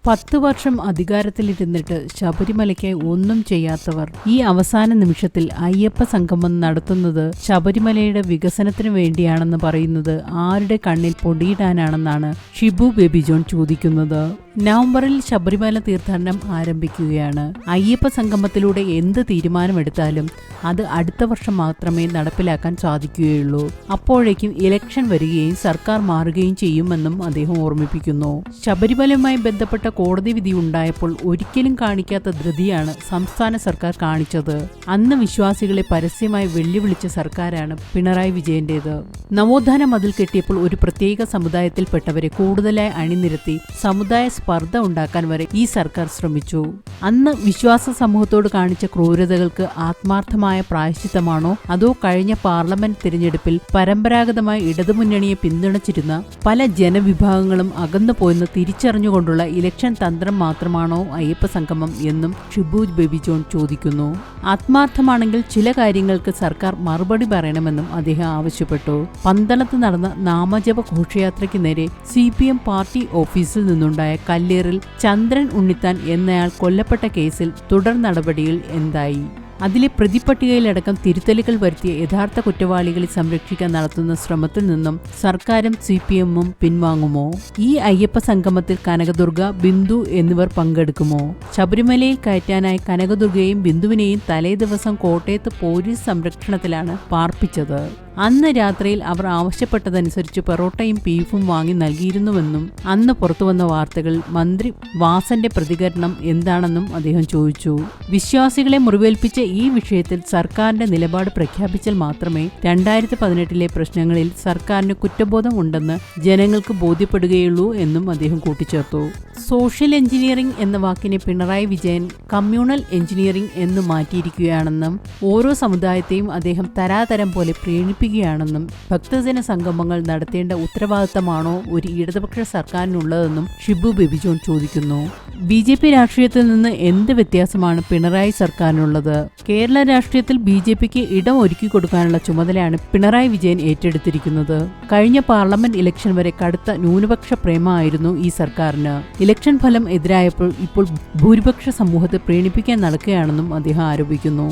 10 വർഷം അധികാരത്തിലിരുന്നിട്ട് ശബരിമലയ്ക്കായി ഒന്നും ചെയ്യാത്തവർ ഈ അവസാന നിമിഷത്തിൽ അയ്യപ്പ സംഗമം നടത്തുന്നത് ശബരിമലയുടെ വികസനത്തിനു വേണ്ടിയാണെന്ന് പറയുന്നത് ആരുടെ കണ്ണിൽ പൊടിയിടാനാണെന്നാണ് ഷിബു ബേബി ജോൺ ചോദിക്കുന്നത്. നവംബറിൽ ശബരിമല തീർത്ഥാടനം ആരംഭിക്കുകയാണ്. അയ്യപ്പ സംഗമത്തിലൂടെ എന്ത് തീരുമാനമെടുത്താലും അത് അടുത്ത വർഷം മാത്രമേ നടപ്പിലാക്കാൻ സാധിക്കുകയുള്ളൂ. അപ്പോഴേക്കും ഇലക്ഷൻ വരികയും സർക്കാർ മാറുകയും ചെയ്യുമെന്നും അദ്ദേഹം ഓർമ്മിപ്പിക്കുന്നു. ശബരിമലയുമായി ബന്ധപ്പെട്ട കോടതി വിധി ഉണ്ടായപ്പോൾ ഒരിക്കലും കാണിക്കാത്ത ധൃതിയാണ് സംസ്ഥാന സർക്കാർ കാണിച്ചത്. അന്ന് വിശ്വാസികളെ പരസ്യമായി വെല്ലുവിളിച്ച സർക്കാരാണ് പിണറായി വിജയന്റേത്. നവോത്ഥാന മതിൽ കെട്ടിയപ്പോൾ ഒരു പ്രത്യേക സമുദായത്തിൽപ്പെട്ടവരെ കൂടുതലായി അണിനിരത്തി സമുദായ സ്പർദ്ധ ഉണ്ടാക്കാൻ വരെ ഈ സർക്കാർ ശ്രമിച്ചു. അന്ന് വിശ്വാസ സമൂഹത്തോട് കാണിച്ച ക്രൂരതകൾക്ക് ആത്മാർത്ഥമായ പ്രായശ്ചിത്തമാണോ അതോ കഴിഞ്ഞ പാർലമെന്റ് തിരഞ്ഞെടുപ്പിൽ പരമ്പരാഗതമായി ഇടതുമുന്നണിയെ പിന്തുണച്ചിരുന്ന പല ജനവിഭാഗങ്ങളും അകന്നുപോയെന്ന് തിരിച്ചറിഞ്ഞുകൊണ്ടുള്ള ഇലക്ഷൻ തന്ത്രം മാത്രമാണോ അയ്യപ്പ സംഗമം എന്നും ഷിബു ബേബി ജോൺ ചോദിക്കുന്നു. ആത്മാർത്ഥമാണെങ്കിൽ ചില കാര്യങ്ങൾക്ക് സർക്കാർ മറുപടി പറയണമെന്നും അദ്ദേഹം ആവശ്യപ്പെട്ടു. പന്തളത്ത് നടന്ന നാമജപ ഘോഷയാത്രയ്ക്ക് നേരെ CPM പാർട്ടി ഓഫീസിൽ നിന്നുണ്ടായ കല്ലേറിൽ ചന്ദ്രൻ ഉണ്ണിത്താൻ എന്നയാൾ കൊല്ലപ്പെട്ട കേസിൽ തുടർ നടപടികൾ എന്തായി? അതിലെ പ്രതിപട്ടികയിലടക്കം തിരുത്തലുകൾ വരുത്തിയ യഥാർത്ഥ കുറ്റവാളികളെ സംരക്ഷിക്കാൻ നടത്തുന്ന ശ്രമത്തിൽ നിന്നും സർക്കാരും CPM-ഉം പിൻവാങ്ങുമോ? ഈ അയ്യപ്പ സംഗമത്തിൽ കനകദുർഗ, ബിന്ദു എന്നിവർ പങ്കെടുക്കുമോ? ശബരിമലയിൽ കയറ്റാനായി കനകദുർഗയെയും ബിന്ദുവിനെയും തലേ ദിവസം കോട്ടയത്ത് പോലീസ് സംരക്ഷണത്തിലാണ് പാർപ്പിച്ചത്. അന്ന് രാത്രിയിൽ അവർ ആവശ്യപ്പെട്ടതനുസരിച്ച് പൊറോട്ടയും ബീഫും വാങ്ങി നൽകിയിരുന്നുവെന്നും അന്ന് പുറത്തുവന്ന വാർത്തകൾ മന്ത്രി വാസന്റെ പ്രതികരണം എന്താണെന്നും അദ്ദേഹം ചോദിച്ചു. വിശ്വാസികളെ മുറിവേൽപ്പിച്ച ഈ വിഷയത്തിൽ സർക്കാരിന്റെ നിലപാട് പ്രഖ്യാപിച്ചാൽ മാത്രമേ 2018 പ്രശ്നങ്ങളിൽ സർക്കാരിന് കുറ്റബോധം ഉണ്ടെന്ന് ജനങ്ങൾക്ക് ബോധ്യപ്പെടുകയുള്ളൂ എന്നും അദ്ദേഹം കൂട്ടിച്ചേർത്തു. സോഷ്യൽ എഞ്ചിനീയറിംഗ് എന്ന വാക്കിനെ പിണറായി വിജയൻ കമ്മ്യൂണൽ എഞ്ചിനീയറിംഗ് എന്ന് മാറ്റിയിരിക്കുകയാണെന്നും ഓരോ സമുദായത്തെയും അദ്ദേഹം തരാതരം പോലെ പ്രീണിപ്പിക്കുകയാണെന്നും ഭക്തജന സംഗമങ്ങൾ നടത്തേണ്ട ഉത്തരവാദിത്തമാണോ ഒരു ഇടതുപക്ഷ സർക്കാരിനുള്ളതെന്നും ഷിബു ബേബി ജോൺ ചോദിക്കുന്നു. BJP രാഷ്ട്രീയത്തിൽ നിന്ന് എന്ത് വ്യത്യാസമാണ് പിണറായി സർക്കാരിനുള്ളത്? കേരള രാഷ്ട്രീയത്തിൽ BJPക്ക് ഇടം ഒരുക്കി കൊടുക്കാനുള്ള ചുമതലയാണ് പിണറായി വിജയൻ ഏറ്റെടുത്തിരിക്കുന്നത്. കഴിഞ്ഞ പാർലമെന്റ് ഇലക്ഷൻ വരെ കടുത്ത ന്യൂനപക്ഷ പ്രേമമായിരുന്നു ഈ സർക്കാരിന്. ഇലക്ഷൻ ഫലം എതിരായപ്പോൾ ഇപ്പോൾ ഭൂരിപക്ഷ സമൂഹത്തെ പ്രീണിപ്പിക്കാൻ നടക്കുകയാണെന്നും അദ്ദേഹം ആരോപിക്കുന്നു.